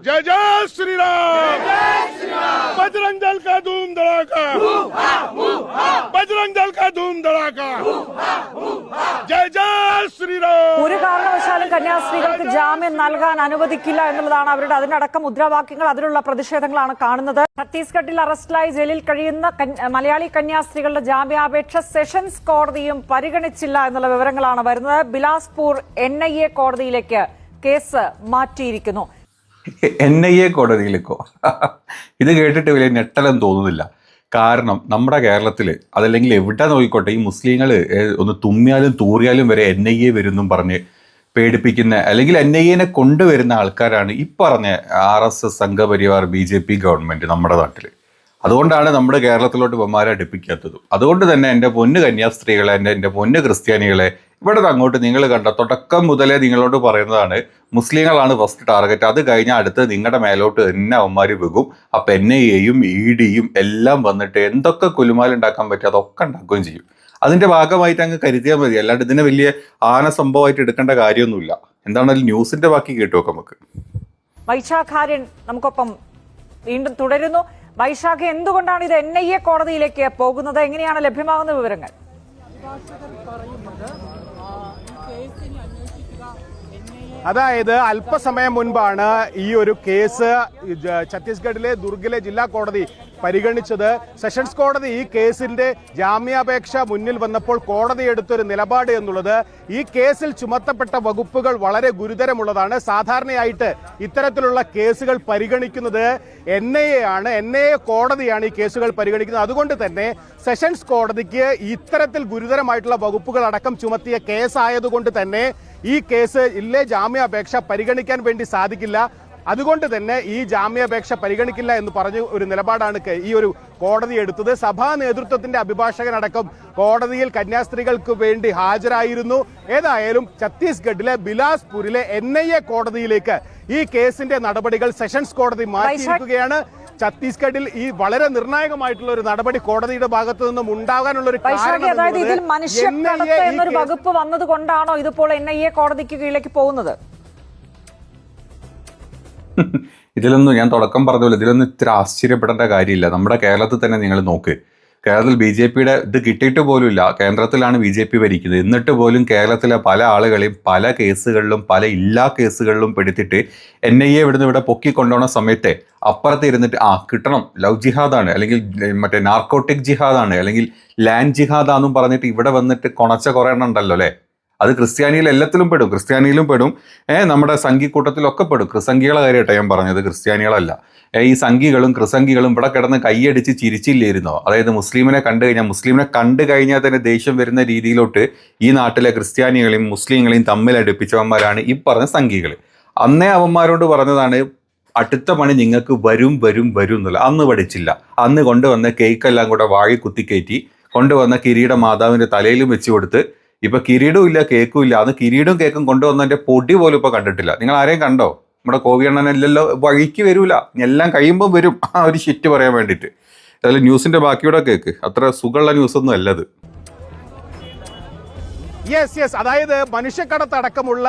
जय जय श्री राम, बजरंग दल का धूम धड़ाका, बजरंग दल का धूम धड़ाका, जय जय श्री राम. ഒരു കാരണവശാലും കന്യാസ്ത്രീകൾക്ക് ജാമ്യം നൽകാൻ അനുവദിക്കില്ല എന്നുള്ളതാണ് അവരുടെ അതിനടക്കം മുദ്രാവാക്യങ്ങൾ, അതിലുള്ള പ്രതിഷേധങ്ങളാണ് കാണുന്നത്. ഛത്തീസ്ഗഡിൽ അറസ്റ്റിലായി ജയിലിൽ കഴിയുന്ന മലയാളി കന്യാസ്ത്രീകളുടെ ജാമ്യാപേക്ഷ സെഷൻസ് കോടതിയും പരിഗണിച്ചില്ല എന്നുള്ള വിവരങ്ങളാണ് വരുന്നത്. ബിലാസ്പൂർ NIA കോടതിയിലേക്ക് കേസ് മാറ്റിയിരിക്കുന്നു. NIA കോടതിയിലേക്കോ? ഇത് കേട്ടിട്ട് വലിയ ഞെട്ടലൊന്നും തോന്നുന്നില്ല. കാരണം നമ്മുടെ കേരളത്തിൽ അതല്ലെങ്കിൽ എവിടെ നോക്കിക്കോട്ടെ, ഈ മുസ്ലിങ്ങൾ ഒന്ന് തുമ്മിയാലും തൂറിയാലും വരെ NIA വരുന്നും പറഞ്ഞ് പേടിപ്പിക്കുന്ന അല്ലെങ്കിൽ NIA കൊണ്ടുവരുന്ന ആൾക്കാരാണ് ഈ പറഞ്ഞ RSS സംഘപരിവാർ BJP ഗവൺമെൻറ് നമ്മുടെ നാട്ടിൽ. അതുകൊണ്ടാണ് നമ്മുടെ കേരളത്തിലോട്ട് ഇവന്മാരെ അടുപ്പിക്കാത്തതും. അതുകൊണ്ട് തന്നെ എൻ്റെ പൊന്ന് കന്യാസ്ത്രീകളെ, എൻ്റെ പൊന്ന് ക്രിസ്ത്യാനികളെ, ഇവിടെ അങ്ങോട്ട് നിങ്ങൾ കണ്ട തുടക്കം മുതലേ നിങ്ങളോട് പറയുന്നതാണ്, മുസ്ലിങ്ങളാണ് ഫസ്റ്റ് ടാർഗറ്റ്. അത് കഴിഞ്ഞാൽ അടുത്ത് നിങ്ങളുടെ മേലോട്ട് തന്നെ അവന്മാർ വെക്കും. അപ്പം NIAയും EDയും എല്ലാം വന്നിട്ട് എന്തൊക്കെ കുലുമാലുണ്ടാക്കാൻ പറ്റും അതൊക്കെ ഉണ്ടാക്കുകയും ചെയ്യും. അതിൻ്റെ ഭാഗമായിട്ട് അങ്ങ് കരുതിയാൽ മതി. അല്ലാണ്ട് ഇതിനെ വലിയ ആന സംഭവമായിട്ട് എടുക്കേണ്ട കാര്യമൊന്നുമില്ല. എന്താണെങ്കിലും ന്യൂസിൻ്റെ ബാക്കി കേട്ടു നോക്കാം നമുക്ക്. വൈശാഖാര്യൻ നമുക്കൊപ്പം വീണ്ടും തുടരുന്നു. വൈശാഖ, എന്തുകൊണ്ടാണ് ഇത് NIA കോടതിയിലേക്ക് പോകുന്നത്? എങ്ങനെയാണ് ലഭ്യമാകുന്ന വിവരങ്ങൾ? അതായത് അല്പസമയം മുൻപാണ് ഈ ഒരു കേസ് ഛത്തീസ്ഗഡിലെ ദുർഗിലെ ജില്ലാ കോടതി പരിഗണിച്ചത്. സെഷൻസ് കോടതി ഈ കേസിന്റെ ജാമ്യാപേക്ഷ മുന്നിൽ വന്നപ്പോൾ കോടതി എടുത്തൊരു നിലപാട് എന്നുള്ളത്, ഈ കേസിൽ ചുമത്തപ്പെട്ട വകുപ്പുകൾ വളരെ ഗുരുതരമുള്ളതാണ്. സാധാരണയായിട്ട് ഇത്തരത്തിലുള്ള കേസുകൾ പരിഗണിക്കുന്നത് NIA ആണ്. NIA കോടതിയാണ് ഈ കേസുകൾ പരിഗണിക്കുന്നത്. അതുകൊണ്ട് തന്നെ സെഷൻസ് കോടതിക്ക് ഇത്തരത്തിൽ ഗുരുതരമായിട്ടുള്ള വകുപ്പുകൾ അടക്കം ചുമത്തിയ കേസായതുകൊണ്ട് തന്നെ ഈ കേസിലെ ജാമ്യാപേക്ഷ പരിഗണിക്കാൻ വേണ്ടി സാധിക്കില്ല. അതുകൊണ്ട് തന്നെ ഈ ജാമ്യാപേക്ഷ പരിഗണിക്കില്ല എന്ന് പറഞ്ഞ് ഒരു നിലപാടാണ് ഈ ഒരു കോടതി എടുത്തത്. സഭാ നേതൃത്വത്തിന്റെ അഭിഭാഷകനടക്കം കോടതിയിൽ കന്യാസ്ത്രീകൾക്ക് വേണ്ടി ഹാജരായിരുന്നു. ഏതായാലും ഛത്തീസ്ഗഡിലെ ബിലാസ്പൂരിലെ NIA കോടതിയിലേക്ക് ഈ കേസിന്റെ നടപടികൾ സെഷൻസ് കോടതി മാറ്റിയിരിക്കുകയാണ്. ഛത്തീസ്ഗഡിൽ ഈ വളരെ നിർണായകമായിട്ടുള്ള ഒരു നടപടി കോടതിയുടെ ഭാഗത്തു നിന്നും ഉണ്ടാകാനുള്ള ഒരു കാരണം, ഇതിൽ മനുഷ്യക്കടത്ത് എന്നൊരു വകുപ്പ് വന്നത് കൊണ്ടാണോ ഇതിപ്പോൾ NIA കോടതിക്ക് കീഴിലേക്ക് പോകുന്നത്? ഇതിലൊന്നും ഞാൻ തുടക്കം പറഞ്ഞല്ലോ, ഇതിലൊന്നും ഇത്ര ആശ്ചര്യപ്പെടേണ്ട കാര്യമില്ല. നമ്മുടെ കേരളത്തിൽ തന്നെ നിങ്ങൾ നോക്ക്, കേരളത്തിൽ BJPയുടെ ഇത് കിട്ടിയിട്ട് പോലുമില്ല. കേന്ദ്രത്തിലാണ് BJP ഭരിക്കുന്നത്. എന്നിട്ട് പോലും കേരളത്തിലെ പല ആളുകളെയും പല കേസുകളിലും പല കേസുകളിലും പെടുത്തിട്ട് NIA ഇവിടുന്ന് ഇവിടെ പൊക്കിക്കൊണ്ടുപോകുന്ന സമയത്തെ അപ്പുറത്ത് ഇരുന്നിട്ട് കിട്ടണം, ലവ് ജിഹാദാണ്, അല്ലെങ്കിൽ മറ്റേ നാർക്കോട്ടിക് ജിഹാദാണ്, അല്ലെങ്കിൽ ലാൻഡ് ജിഹാദാന്നും പറഞ്ഞിട്ട് ഇവിടെ വന്നിട്ട് കൊണച്ച കുറേ എണ്ണം ഉണ്ടല്ലോ അല്ലേ. അത് ക്രിസ്ത്യാനിയിൽ എല്ലാത്തിലും പെടും, ക്രിസ്ത്യാനിയിലും പെടും, നമ്മുടെ സംഘിക്കൂട്ടത്തിലൊക്കെ പെടും. ക്രിസംഖികളെ കാര്യമായിട്ടോ ഞാൻ പറഞ്ഞത്, ക്രിസ്ത്യാനികളല്ല. ഈ സംഘികളും ക്രിസംഖികളും ഇവിടെ കിടന്ന് കൈയടിച്ച് ചിരിച്ചില്ലായിരുന്നോ? അതായത് മുസ്ലിമിനെ കണ്ടു കഴിഞ്ഞാൽ തന്നെ ദേഷ്യം വരുന്ന രീതിയിലോട്ട് ഈ നാട്ടിലെ ക്രിസ്ത്യാനികളെയും മുസ്ലിങ്ങളെയും തമ്മിലടുപ്പിച്ചവന്മാരാണ് ഈ പറഞ്ഞ സംഘികൾ. അന്നേ അവന്മാരോട് പറഞ്ഞതാണ് അടുത്ത പണി നിങ്ങൾക്ക് വരും എന്നുള്ള. അന്ന് പഠിച്ചില്ല. അന്ന് കൊണ്ടുവന്ന കേക്കെല്ലാം കൂടെ വാഴി കുത്തിക്കയറ്റി കൊണ്ടുവന്ന കിരീട മാതാവിൻ്റെ തലയിലും വെച്ച് കൊടുത്ത് ഇപ്പൊ കിരീടവും ഇല്ല കേക്കും ഇല്ല. അന്ന് കിരീടവും കേക്കും കൊണ്ടുവന്നതിന്റെ പൊടി പോലും ഇപ്പൊ കണ്ടിട്ടില്ല. നിങ്ങൾ ആരെയും കണ്ടോ? നമ്മുടെ കോവിയണ്ണനല്ലല്ലോ, വഴിക്ക് വരൂല, എല്ലാം കഴിയുമ്പോൾ വരും ആ ഒരു ഷിറ്റ് പറയാൻ വേണ്ടിയിട്ട്. അതിൽ ന്യൂസിന്റെ ബാക്കിയൂടെ കേക്ക്. അത്ര സുഖമുള്ള ന്യൂസൊന്നും അല്ലത്. യെസ്, അതായത് മനുഷ്യക്കടത്തടക്കമുള്ള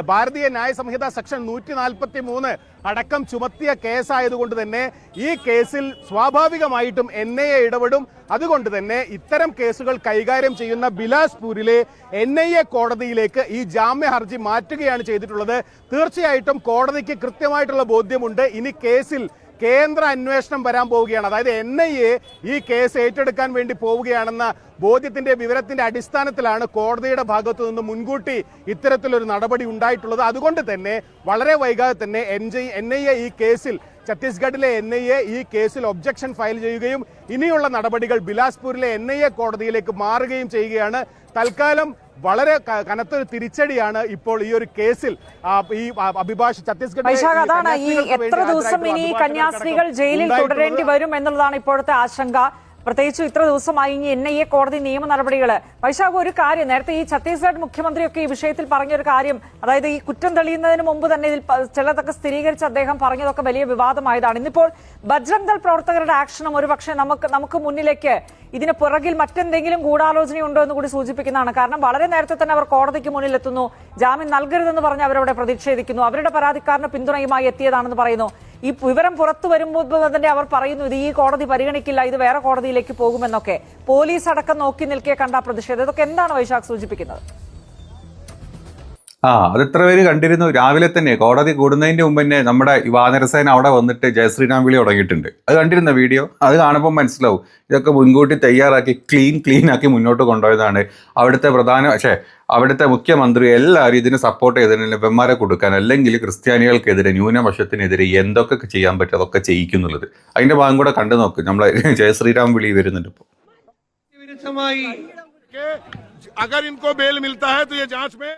ഭാരതീയ ന്യായ സംഹിത സെക്ഷൻ 143 അടക്കം ചുമത്തിയ കേസായതുകൊണ്ട് തന്നെ ഈ കേസിൽ സ്വാഭാവികമായിട്ടും NIA ഇടപെടും. അതുകൊണ്ട് തന്നെ ഇത്തരം കേസുകൾ കൈകാര്യം ചെയ്യുന്ന ബിലാസ്പൂരിലെ NIA കോടതിയിലേക്ക് ഈ ജാമ്യ ഹർജി മാറ്റുകയാണ് ചെയ്തിട്ടുള്ളത്. തീർച്ചയായിട്ടും കോടതിക്ക് കൃത്യമായിട്ടുള്ള ബോധ്യമുണ്ട് ഇനി കേസിൽ കേന്ദ്ര അന്വേഷണം വരാൻ പോവുകയാണ്. അതായത് NIA ഈ കേസ് ഏറ്റെടുക്കാൻ വേണ്ടി പോവുകയാണെന്ന ബോധ്യത്തിന്റെ വിവരത്തിന്റെ അടിസ്ഥാനത്തിലാണ് കോടതിയുടെ ഭാഗത്തു നിന്ന് മുൻകൂട്ടി ഇത്തരത്തിലൊരു നടപടി ഉണ്ടായിട്ടുള്ളത്. അതുകൊണ്ട് തന്നെ വളരെ വൈകാതെ തന്നെ NIA ഈ കേസിൽ ഛത്തീസ്ഗഡിലെ NIA ഈ കേസിൽ ഒബ്ജക്ഷൻ ഫയൽ ചെയ്യുകയും ഇനിയുള്ള നടപടികൾ ബിലാസ്പൂരിലെ NIA കോടതിയിലേക്ക് മാറുകയും ചെയ്യുകയാണ്. തൽക്കാലം വളരെ കനത്തൊരു തിരിച്ചടിയാണ് ഇപ്പോൾ ഈ ഒരു കേസിൽ ഈ അഭിഭാഷക ഛത്തീസ്ഗഡ്. അതാണ് ഈ എത്ര ദിവസം ഇനി കന്യാസ്ത്രീകൾ ജയിലിൽ തുടരേണ്ടി വരും എന്നുള്ളതാണ് ഇപ്പോഴത്തെ ആശങ്ക. പ്രത്യേകിച്ചും ഇത്ര ദിവസമായി ഇനി NIA കോടതി നിയമ നടപടികൾ. വൈശാഖ്, ഒരു കാര്യം നേരത്തെ ഈ ഛത്തീസ്ഗഡ് മുഖ്യമന്ത്രിയൊക്കെ ഈ വിഷയത്തിൽ പറഞ്ഞൊരു കാര്യം, അതായത് ഈ കുറ്റം തെളിയുന്നതിന് മുമ്പ് തന്നെ ഇതിൽ ചിലതൊക്കെ സ്ഥിരീകരിച്ച് അദ്ദേഹം പറഞ്ഞതൊക്കെ വലിയ വിവാദമായതാണ്. ഇന്നിപ്പോൾ ബജ്രംഗ് ദൾ പ്രവർത്തകരുടെ ആക്ഷനും ഒരുപക്ഷെ നമുക്ക് മുന്നിലേക്ക് ഇതിന് പുറകിൽ മറ്റെന്തെങ്കിലും ഗൂഢാലോചനയുണ്ടോ എന്ന് കൂടി സൂചിപ്പിക്കുന്നതാണ്. കാരണം വളരെ നേരത്തെ തന്നെ അവർ കോടതിക്ക് മുന്നിലെത്തുന്നു, ജാമ്യം നൽകരുതെന്ന് പറഞ്ഞ് അവരവിടെ പ്രതിഷേധിക്കുന്നു, അവരുടെ പരാതിക്കാരന് പിന്തുണയുമായി എത്തിയതാണെന്ന് പറയുന്നു. ഈ വിവരം പുറത്തു വരുമ്പോൾ തന്നെ അവർ പറയുന്നു ഇത് ഈ കോടതി പരിഗണിക്കില്ല, ഇത് വേറെ കോടതിയിലേക്ക് പോകുമെന്നൊക്കെ. പോലീസ് അടക്കം നോക്കി നിൽക്കെ കണ്ട പ്രതിഷേധം, ഇതൊക്കെ എന്താണ് വൈശാഖ് സൂചിപ്പിക്കുന്നത്? അത് എത്ര പേര് കണ്ടിരുന്നു? രാവിലെ തന്നെ കോടതി കൂടുന്നതിന്റെ മുമ്പ് തന്നെ നമ്മുടെ വാനരസേന അവിടെ വന്നിട്ട് ജയശ്രീരാം വിളി തുടങ്ങിയിട്ടുണ്ട്. അത് കണ്ടിരുന്ന വീഡിയോ? അത് കാണുമ്പോൾ മനസ്സിലാവും ഇതൊക്കെ മുൻകൂട്ടി തയ്യാറാക്കി ക്ലീൻ ആക്കി മുന്നോട്ട് കൊണ്ടുപോയതാണ്. അവിടുത്തെ മുഖ്യമന്ത്രി എല്ലാവരും ഇതിന് സപ്പോർട്ട് ചെയ്തതിന് വെമ്മാരെ കൊടുക്കാൻ, അല്ലെങ്കിൽ ക്രിസ്ത്യാനികൾക്കെതിരെ ന്യൂനപക്ഷത്തിനെതിരെ എന്തൊക്കെ ചെയ്യാൻ പറ്റും അതൊക്കെ ചെയ്യിക്കുന്നുള്ളത്. അതിന്റെ ഭാഗം കൂടെ കണ്ടു നോക്ക്. നമ്മളെ ജയശ്രീരാം വിളി വരുന്നുണ്ട് ഇപ്പോൾ. अगर इनको बेल मिलता है तो ये जांच में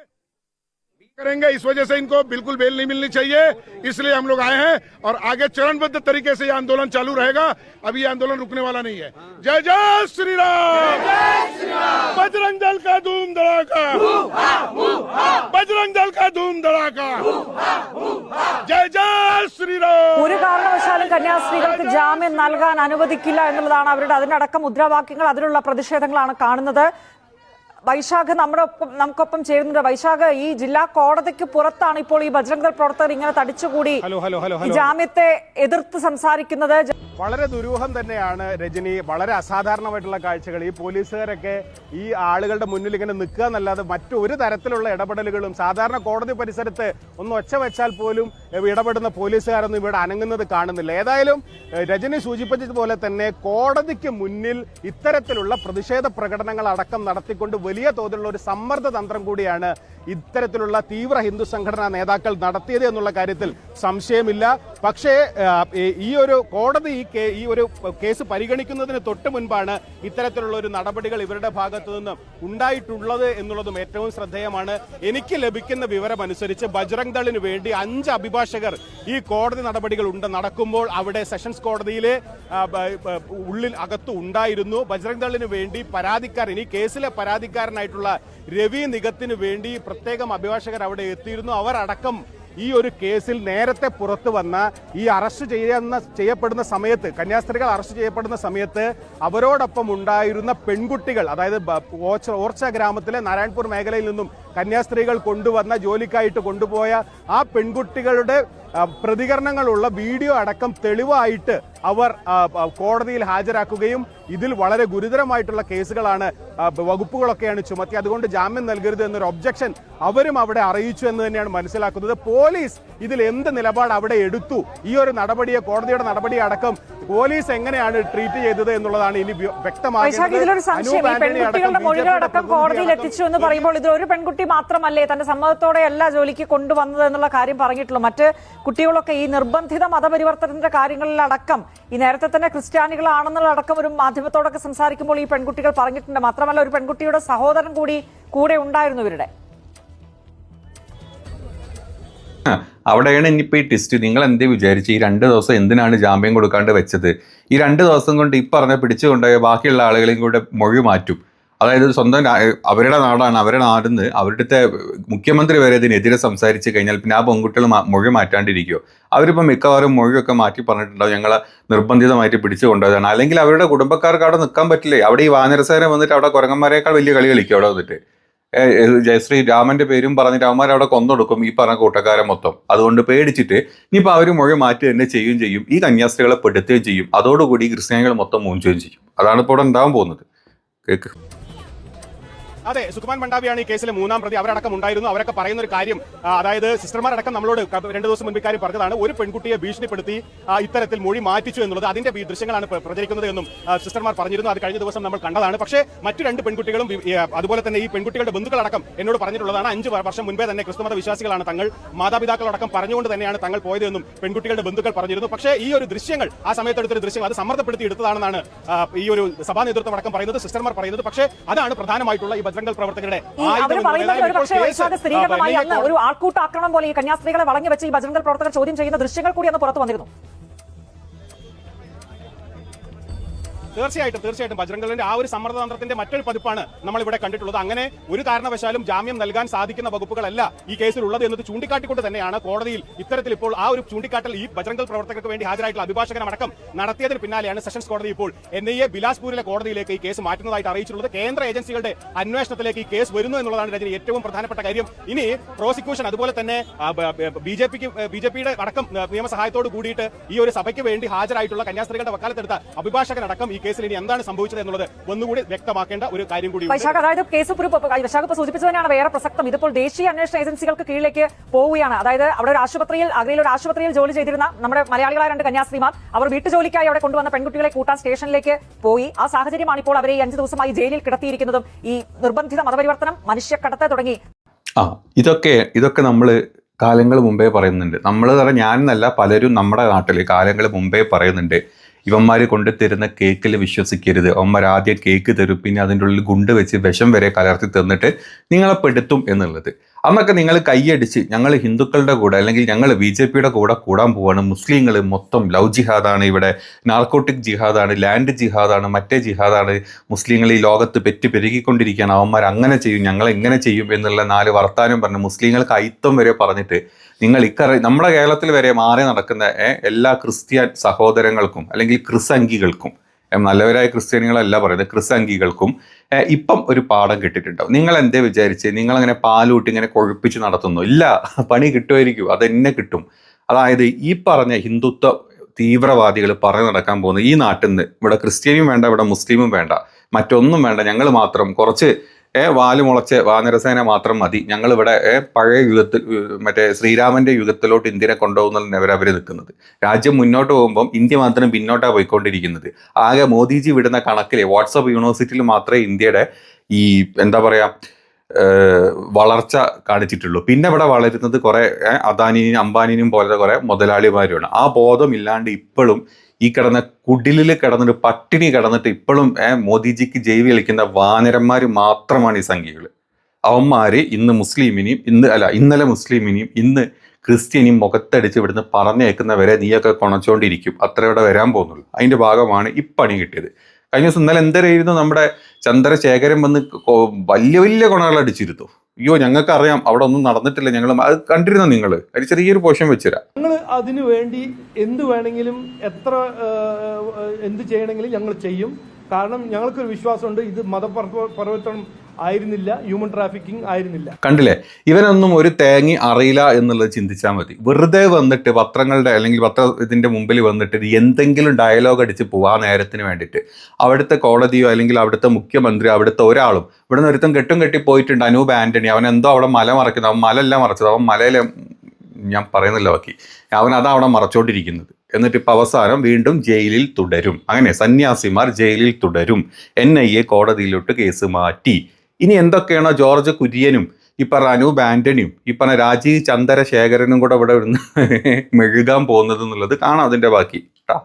करेंगे, इस वजह से इनको बिल्कुल बेल नहीं मिलनी चाहिए, इसलिए हम लोग आए हैं और आगे चरणबद्ध तरीके से ये आंदोलन चालू रहेगा। अभी ये आंदोलन रुकने वाला नहीं है। जय जय श्री राम, बजरंग दल का धूम धड़ाका, बजरंग दल का धूम धड़ाका, जय जय श्री राम। ഒരു കാരണവശാലും കന്യാസ്ത്രീകൾക്ക് ജാമ്യം നൽകാൻ അനുവദിക്കില്ല എന്നുള്ളതാണ് അവരുടെ അതിനടക്കം മുദ്രാവാക്യങ്ങൾ, അതിലുള്ള പ്രതിഷേധങ്ങളാണ് കാണുന്നത്. വൈശാഖ് നമുക്കൊപ്പം ചേരുന്നുണ്ട്. വൈശാഖ്, ഈ ജില്ലാ കോടതിക്ക് പുറത്താണ് ഇപ്പോൾ ഈ ബജ്രംഗ് ദൾ പ്രവർത്തകർ ഇങ്ങനെ തടിച്ചുകൂടി ഈ ജാമ്യത്തെ എതിർത്ത് സംസാരിക്കുന്നത്. വളരെ ദുരൂഹം തന്നെയാണ് രജനി. വളരെ അസാധാരണമായിട്ടുള്ള കാഴ്ചകൾ. ഈ പോലീസുകാരൊക്കെ ഈ ആളുകളുടെ മുന്നിൽ ഇങ്ങനെ നിൽക്കുക എന്നല്ലാതെ മറ്റൊരു തരത്തിലുള്ള ഇടപെടലുകളും, സാധാരണ കോടതി പരിസരത്ത് ഒന്ന് ഒച്ച വെച്ചാൽ പോലും ഇടപെടുന്ന പോലീസുകാരൊന്നും ഇവിടെ അനങ്ങുന്നത് കാണുന്നില്ല. ഏതായാലും രജനി സൂചിപ്പിച്ചതുപോലെ തന്നെ കോടതിക്ക് മുന്നിൽ ഇത്തരത്തിലുള്ള പ്രതിഷേധ പ്രകടനങ്ങൾ അടക്കം നടത്തിക്കൊണ്ട് വലിയ തോതിലുള്ള ഒരു സമ്മർദ്ദ തന്ത്രം കൂടിയാണ് ഇത്തരത്തിലുള്ള തീവ്ര ഹിന്ദു സംഘടനാ നേതാക്കൾ നടത്തിയത് എന്നുള്ള കാര്യത്തിൽ സംശയമില്ല. പക്ഷേ ഈ ഒരു കോടതി ഈ ഒരു കേസ് പരിഗണിക്കുന്നതിന് തൊട്ട് മുൻപാണ് ഇത്തരത്തിലുള്ള ഒരു നടപടികൾ ഇവരുടെ ഭാഗത്തു നിന്നും ഉണ്ടായിട്ടുള്ളത് എന്നുള്ളതും ഏറ്റവും ശ്രദ്ധേയമാണ്. എനിക്ക് ലഭിക്കുന്ന വിവരമനുസരിച്ച് ബജ്രംഗ് ദളിന് വേണ്ടി 5 അഭിഭാഷകർ ഈ കോടതി നടപടികൾ നടക്കുമ്പോൾ അവിടെ സെഷൻസ് കോടതിയിലെ അകത്തു ഉണ്ടായിരുന്നു. ബജ്രംഗ് ദളിന് വേണ്ടി പരാതിക്കാരൻ, ഈ കേസിലെ പരാതിക്കാരനായിട്ടുള്ള രവി നിഗത്തിന് വേണ്ടി പ്രത്യേകം അഭിഭാഷകർ അവിടെ എത്തിയിരുന്നു. അവർ അടക്കം ഈ ഒരു കേസിൽ നേരത്തെ പുറത്തു വന്ന ഈ അറസ്റ്റ് ചെയ്യപ്പെടുന്ന സമയത്ത്, കന്യാസ്ത്രീകൾ അറസ്റ്റ് ചെയ്യപ്പെടുന്ന സമയത്ത് അവരോടൊപ്പം ഉണ്ടായിരുന്ന പെൺകുട്ടികൾ, അതായത് ഓർച്ച ഗ്രാമത്തിലെ നാരായൺപൂർ മേഖലയിൽ നിന്നും കന്യാസ്ത്രീകൾ കൊണ്ടുവന്ന ജോലിക്കായിട്ട് കൊണ്ടുപോയ ആ പെൺകുട്ടികളുടെ പ്രതികരണങ്ങളുള്ള വീഡിയോ അടക്കം തെളിവായിട്ട് അവർ കോടതിയിൽ ഹാജരാക്കുകയും ഇതിൽ വളരെ ഗുരുതരമായിട്ടുള്ള കേസുകളാണ്, വകുപ്പുകളൊക്കെയാണ് ചുമത്തി. അതുകൊണ്ട് ജാമ്യം നൽകരുത് എന്നൊരു ഒബ്ജക്ഷൻ അവരും അവിടെ അറിയിച്ചു എന്ന് തന്നെയാണ് മനസ്സിലാക്കുന്നത്. പോലീസ് ഇതിൽ എന്ത് നിലപാട് അവിടെ എടുത്തു, ഈ ഒരു നടപടിയെ, കോടതിയുടെ നടപടിയെ അടക്കം പോലീസ് എങ്ങനെയാണ് ട്രീറ്റ് ചെയ്തത് എന്നുള്ളതാണ് ഇനി വ്യക്തമാകുന്നത്. ഇതിലൊരു സംശയം, ഈ പെൺകുട്ടികളുടെ മൊഴികളടക്കം കോടതിയിൽ എത്തിച്ചു എന്ന് പറയുമ്പോൾ ഇത് ഒരു പെൺകുട്ടി മാത്രമല്ലേ തന്റെ സമ്മതത്തോടെ എല്ലാ ജോലിക്ക് കൊണ്ടുവന്നത് എന്നുള്ള കാര്യം പറഞ്ഞിട്ടുള്ളൂ. മറ്റ് കുട്ടികളൊക്കെ ഈ നിർബന്ധിത മതപരിവർത്തനത്തിന്റെ കാര്യങ്ങളിലടക്കം, ഈ നേരത്തെ തന്നെ ക്രിസ്ത്യാനികളാണെന്നുള്ളടക്കം ഒരു മാധ്യമത്തോടൊക്കെ സംസാരിക്കുമ്പോൾ ഈ പെൺകുട്ടികൾ പറഞ്ഞിട്ടുണ്ട്. മാത്രമല്ല ഒരു പെൺകുട്ടിയുടെ സഹോദരൻ കൂടെ ഉണ്ടായിരുന്നു ഇവരുടെ. അവിടെയാണ് ഇനിയിപ്പോൾ ഈ ടെസ്റ്റ്. നിങ്ങൾ എന്തേ വിചാരിച്ച് ഈ 2 ദിവസം എന്തിനാണ് ജാമ്യം കൊടുക്കാണ്ട് വെച്ചത്? ഈ 2 ദിവസം കൊണ്ട് ഈ പറഞ്ഞ പിടിച്ചുകൊണ്ടുപോയ ബാക്കിയുള്ള ആളുകളെയും കൂടെ മൊഴി മാറ്റും. അതായത് സ്വന്തം അവരുടെ നാടാണ്, അവരുടെ നാടിന്ന് അവരുടെ മുഖ്യമന്ത്രി വരെ ഇതിനെതിരെ സംസാരിച്ച് കഴിഞ്ഞാൽ പിന്നെ ആ പെൺകുട്ടികൾ മൊഴി മാറ്റാണ്ടിരിക്കുമോ? അവരിപ്പോൾ മിക്കവാറും മൊഴിയൊക്കെ മാറ്റി പറഞ്ഞിട്ടുണ്ടാവും, ഞങ്ങളെ നിർബന്ധിതമായിട്ട് പിടിച്ചു കൊണ്ടുപോയതാണ്. അല്ലെങ്കിൽ അവരുടെ കുടുംബക്കാർക്ക് അവിടെ നിൽക്കാൻ പറ്റില്ലേ? അവിടെ ഈ വാനരസേന വന്നിട്ട് അവിടെ കുരങ്ങന്മാരെക്കാൾ വലിയ കളി കളിക്കും. അവിടെ വന്നിട്ട് ജയശ്രീ രാമന്റെ പേരും പറഞ്ഞിട്ട് അവന്മാർ അവിടെ കൊന്നൊടുക്കും ഈ പറഞ്ഞ കൂട്ടക്കാരെ മൊത്തം. അതുകൊണ്ട് പേടിച്ചിട്ട് ഇനിയിപ്പോൾ അവർ മൊഴി മാറ്റി തന്നെ ചെയ്യും. ഈ കന്യാസ്ത്രീകളെ പെടുത്തുകയും ചെയ്യും. അതോടുകൂടി ക്രിസ്ത്യാനികൾ മൊത്തം മൂഞ്ചുകയും ചെയ്യും. അതാണ് ഇപ്പോൾ ഇവിടെ ഉണ്ടാവാൻ പോകുന്നത്. കേക്ക്. അതെ, സുകുമാൻ മണ്ഡാവിയാണ് ഈ കേസിലെ 3ാം പ്രതി. അവരടക്കം ഉണ്ടായിരുന്നു. അവരൊക്കെ പറയുന്ന ഒരു കാര്യം, അതായത് സിസ്റ്റർമാരടക്കം നമ്മളോട് 2 ദിവസം മുൻപ് കാര്യം പറഞ്ഞതാണ്, ഒരു പെൺകുട്ടിയെ ഭീഷണിപ്പെടുത്തി ഇത്തരത്തിൽ മൊഴി മാറ്റിച്ചു എന്നുള്ളത്. അതിന്റെ ദൃശ്യങ്ങളാണ് പ്രചരിക്കുന്നത് എന്നും സിസ്റ്റർമാർ പറഞ്ഞിരുന്നു. അത് കഴിഞ്ഞ ദിവസം നമ്മൾ കണ്ടതാണ്. പക്ഷേ മറ്റു 2 പെൺകുട്ടികളും അതുപോലെ തന്നെ ഈ പെൺകുട്ടികളുടെ ബന്ധുക്കളടക്കം എന്നോട് പറഞ്ഞിട്ടുള്ളതാണ്. 5 വർഷം മുൻപേ തന്നെ ക്രിസ്തുമത വിശ്വാസികളാണ് തങ്ങൾ, മാതാപിതാക്കളടക്കം പറഞ്ഞുകൊണ്ട് തന്നെയാണ് തങ്ങൾ പോയതെന്നും പെൺകുട്ടികളുടെ ബന്ധുക്കൾ പറഞ്ഞിരുന്നു. പക്ഷേ ഈ ഒരു ദൃശ്യങ്ങൾ, ആ സമയത്തെടുത്തൊരു ദൃശ്യങ്ങൾ, അത് സമ്മർദ്ദപ്പെടുത്തി എടുത്തതാണെന്നാണ് ഈ ഒരു സഭാ നേതൃത്വം അടക്കം പറയുന്നത്, സിസ്റ്റർമാർ പറയുന്നത്. പക്ഷേ അതാണ് പ്രധാനമായിട്ടുള്ള ഈ ബജ്രംഗ് ദൾ പ്രവർത്തകരുടെ സ്ത്രീകളുമായി അന്ന് ഒരു ആൾക്കൂട്ടാക്രമണം പോലെ ഈ കന്യാസ്ത്രീകളെ വളഞ്ഞു വെച്ച് ഈ ബജ്രംഗ് ദൾ പ്രവർത്തകർ ചോദ്യം ചെയ്യുന്ന ദൃശ്യങ്ങൾ കൂടി അന്ന് പുറത്തു വന്നിരുന്നു. തീർച്ചയായിട്ടും ബജ്രംഗദളിന്റെ ആ ഒരു സമ്മർദ്ദതന്ത്രത്തിന്റെ മറ്റൊരു പതിപ്പാണ് നമ്മൾ ഇവിടെ കണ്ടിട്ടുള്ളത്. അങ്ങനെ ഒരു കാരണവശാലും ജാമ്യം നൽകാൻ സാധിക്കുന്ന വകുപ്പുകളല്ല ഈ കേസിൽ ഉള്ളത് എന്നത് ചൂണ്ടിക്കാട്ടിക്കൊണ്ട് തന്നെയാണ് കോടതിയിൽ ഇത്തരത്തിൽ ഇപ്പോൾ ആ ഒരു ചൂണ്ടിക്കാട്ടൽ ഈ ബജ്രംഗദൾ പ്രവർത്തകർക്ക് വേണ്ടി ഹാജരായിട്ടുള്ള അഭിഭാഷകനടക്കം നടത്തിയതിന് പിന്നാലെയാണ് സെഷൻസ് കോടതി ഇപ്പോൾ NIA ബിലാസ്പൂരിലെ കോടതിയിലേക്ക് ഈ കേസ് മാറ്റുന്നതായിട്ട് അറിയിച്ചിട്ടുള്ളത്. കേന്ദ്ര ഏജൻസികളുടെ അന്വേഷണത്തിലേക്ക് ഈ കേസ് വരുന്നു എന്നുള്ളതാണ് രജനി ഏറ്റവും പ്രധാനപ്പെട്ട കാര്യം. ഇനി പ്രോസിക്യൂഷൻ അതുപോലെ തന്നെ ബിജെപിയുടെ അടക്കം നിയമസഹായത്തോട് കൂടിയിട്ട് ഈ ഒരു സഭയ്ക്ക് വേണ്ടി ഹാജരായിട്ടുള്ള കന്യാസ്ത്രീകളുടെ വക്കാലത്തെടുത്ത അഭിഭാഷകനടക്കം ഈ കേസിൽ ഇനി എന്താണ് സംഭവിച്ചത് എന്നുള്ളത് ഒന്നുകൂടി വ്യക്തമാക്കേണ്ട ഒരു കാര്യം കൂടി. അതായത് കേസ് വൈശാഖ് സൂചിപ്പിച്ചത് തന്നെയാണ് വേറെ പ്രസക്തം. ഇതിപ്പോൾ ദേശീയ അന്വേഷണ ഏജൻസികൾക്ക് കീഴിലേക്ക് പോവുകയാണ്. അതായത് അവിടെ ഒരു ആശുപത്രിയിൽ അഗ്രയിൽ ഒരു ആശുപത്രിയിൽ ജോലി ചെയ്തിരുന്ന നമ്മുടെ മലയാളികളായ 2 കന്യാസ്ത്രീമാർ അവർ വീട്ടുജോലിക്കായി അവിടെ കൊണ്ടുവന്ന പെൺകുട്ടികളെ കൂട്ടാൻ സ്റ്റേഷനിലേക്ക് പോയി. ആ സാഹചര്യമാണ് ഇപ്പോൾ അവരെ 5 ദിവസമായി ജയിലിൽ കിടത്തിയിരിക്കുന്നതും. ഈ നിർബന്ധിത മതപരിവർത്തനം, മനുഷ്യക്കടത്ത് തുടങ്ങി ഇതൊക്കെ നമ്മൾ കാലങ്ങൾ മുമ്പേ പറയുന്നുണ്ട്. നമ്മൾ ഞാനെന്നല്ല, പലരും നമ്മുടെ നാട്ടിൽ കാലങ്ങൾ മുമ്പേ പറയുന്നുണ്ട്, ഇവന്മാർ കൊണ്ടുതരുന്ന കേക്കിൽ വിശ്വസിക്കരുത്. അവന്മാർ ആദ്യം കേക്ക് തരും, പിന്നെ അതിൻ്റെ ഉള്ളിൽ ഗുണ്ട് വെച്ച് വിഷം വരെ കലർത്തി തന്നിട്ട് നിങ്ങളെ പെടുത്തും എന്നുള്ളത്. അന്നൊക്കെ നിങ്ങൾ കൈയടിച്ച് ഞങ്ങൾ ഹിന്ദുക്കളുടെ കൂടെ അല്ലെങ്കിൽ ഞങ്ങൾ BJPയുടെ കൂടെ കൂടാൻ പോവാണ്, മുസ്ലിങ്ങൾ മൊത്തം ലവ് ജിഹാദാണ്, ഇവിടെ നാർക്കോട്ടിക് ജിഹാദാണ്, ലാൻഡ് ജിഹാദാണ്, മറ്റേ ജിഹാദാണ്, മുസ്ലിങ്ങൾ ഈ ലോകത്ത് പെരുകിക്കൊണ്ടിരിക്കുകയാണ്, അവന്മാർ അങ്ങനെ ചെയ്യും, ഞങ്ങൾ എങ്ങനെ ചെയ്യും എന്നുള്ള 4 വർത്താനം പറഞ്ഞ് മുസ്ലിങ്ങൾക്ക് അയിത്തം വരെ പറഞ്ഞിട്ട് നിങ്ങൾ നമ്മുടെ കേരളത്തിൽ വരെ മാറി നടക്കുന്ന എല്ലാ ക്രിസ്ത്യൻ സഹോദരങ്ങൾക്കും അല്ലെങ്കിൽ ക്രിസംഗികൾക്കും, നല്ലവരായ ക്രിസ്ത്യാനികളല്ല പറയുന്നത്, ക്രിസംഗികൾക്കും ഇപ്പം ഒരു പാഠം കിട്ടിയിട്ടുണ്ടാവും. നിങ്ങൾ എന്തേ വിചാരിച്ച് നിങ്ങളങ്ങനെ പാലൂട്ടി ഇങ്ങനെ കൊഴുപ്പിച്ച് നടത്തുന്നു? ഇല്ല, പണി കിട്ടുമായിരിക്കും, അതെന്നെ കിട്ടും. അതായത് ഈ പറഞ്ഞ ഹിന്ദുത്വ തീവ്രവാദികൾ പറഞ്ഞു നടക്കാൻ പോകുന്നത് ഈ നാട്ടിൽ നിന്ന് ഇവിടെ ക്രിസ്ത്യാനിയും വേണ്ട, ഇവിടെ മുസ്ലിമും വേണ്ട, മറ്റൊന്നും വേണ്ട, ഞങ്ങൾ മാത്രം കുറച്ച് വാല് മുളച്ച വാനരസേന മാത്രം മതി, ഞങ്ങളിവിടെ പഴയ യുഗത്തിൽ മറ്റേ ശ്രീരാമന്റെ യുഗത്തിലോട്ട് ഇന്ത്യനെ കൊണ്ടുപോകുന്നതിന് അവർ നിൽക്കുന്നത്. രാജ്യം മുന്നോട്ട് പോകുമ്പം ഇന്ത്യ മാത്രം പിന്നോട്ടാണ് പോയിക്കൊണ്ടിരിക്കുന്നത്. ആകെ മോദിജി വിടുന്ന കണക്കിൽ വാട്സപ്പ് യൂണിവേഴ്സിറ്റിയിൽ മാത്രമേ ഇന്ത്യയുടെ ഈ എന്താ പറയുക വളർച്ച കാണിച്ചിട്ടുള്ളൂ. പിന്നെ ഇവിടെ വളരുന്നത് കുറെ അദാനിനും അംബാനിനും പോലത്തെ കുറെ മുതലാളിമാരുമാണ്. ആ ബോധമില്ലാണ്ട് ഇപ്പോഴും ഈ കുടിലിൽ കിടന്നിട്ട് പട്ടിണി കിടന്നിട്ട് ഇപ്പോഴും മോദിജിക്ക് ജൈവി കളിക്കുന്ന വാനരന്മാർ മാത്രമാണ് ഈ സംഖ്യകൾ. അവന്മാർ ഇന്നലെ മുസ്ലിമിനെയും ഇന്ന് ക്രിസ്ത്യനെയും മുഖത്തടിച്ച് ഇവിടുന്ന് പറഞ്ഞേക്കുന്നവരെ നീയൊക്കെ കുണച്ചോണ്ടിരിക്കും. അത്ര ഇവിടെ വരാൻ പോകുന്നുള്ളൂ. അതിന്റെ ഭാഗമാണ് ഈ പണി കിട്ടിയത്. കഴിഞ്ഞ ദിവസം ഇന്നലെ എന്തരായിരുന്നു, നമ്മുടെ ചന്ദ്രശേഖരൻ വന്ന് വലിയ വലിയ കുണകൾ അടിച്ചിരുന്നു. അയ്യോ ഞങ്ങൾക്ക് അറിയാം അവിടെ ഒന്നും നടന്നിട്ടില്ല, ഞങ്ങൾ അത് കണ്ടിരുന്നു. നിങ്ങൾ ഒരു ചെറിയൊരു പോഷൻ വെച്ചുതരാം. ഞങ്ങൾ അതിനു വേണ്ടി എന്ത് വേണമെങ്കിലും എന്ത് ചെയ്യണമെങ്കിലും ഞങ്ങൾ ചെയ്യും. കാരണം ഞങ്ങൾക്കൊരു വിശ്വാസമുണ്ട്, ഇത് മതപരിവർത്തനം ആയിരുന്നില്ല, ഹ്യൂമൻ ട്രാഫിക്കിംഗ് ആയിരുന്നില്ല. കണ്ടില്ലേ, ഇവനൊന്നും ഒരു തേങ്ങി അറിയില്ല എന്നുള്ളത് ചിന്തിച്ചാൽ മതി. വെറുതെ വന്നിട്ട് പത്രങ്ങളുടെ അല്ലെങ്കിൽ ഇതിന്റെ മുമ്പിൽ വന്നിട്ട് എന്തെങ്കിലും ഡയലോഗ് അടിച്ച് പോവാ നേരത്തിന് വേണ്ടിയിട്ട് അവിടുത്തെ കോടതിയോ അല്ലെങ്കിൽ അവിടുത്തെ മുഖ്യമന്ത്രിയോ അവിടുത്തെ ഒരാളും ഇവിടുന്ന് ഒരുത്തം കെട്ടി പോയിട്ടുണ്ട്, അനൂപ് ആന്റണി. അവൻ എന്തോ അവിടെ മല മറക്കുന്നത്, അവൻ മലയല്ല മറച്ചത്, അവൻ മലയിലെ ഞാൻ പറയുന്നില്ല ബാക്കി, അവൻ അതാ അവിടെ മറച്ചോണ്ടിരിക്കുന്നത്. എന്നിട്ട് ഇപ്പം അവസാനം വീണ്ടും ജയിലിൽ തുടരും. അങ്ങനെ സന്യാസിമാർ ജയിലിൽ തുടരും. NIA കോടതിയിലോട്ട് കേസ് മാറ്റി. ഇനി എന്തൊക്കെയാണോ ജോർജ് കുര്യനും ഈ പറഞ്ഞ അനൂപ് ആന്റണിയും ഈ പറഞ്ഞ രാജീവ് ചന്ദ്രശേഖരനും കൂടെ ഇവിടെ മെഴുകാൻ പോകുന്നത് എന്നുള്ളത് കാണാം അതിൻ്റെ ബാക്കി കേട്ടോ.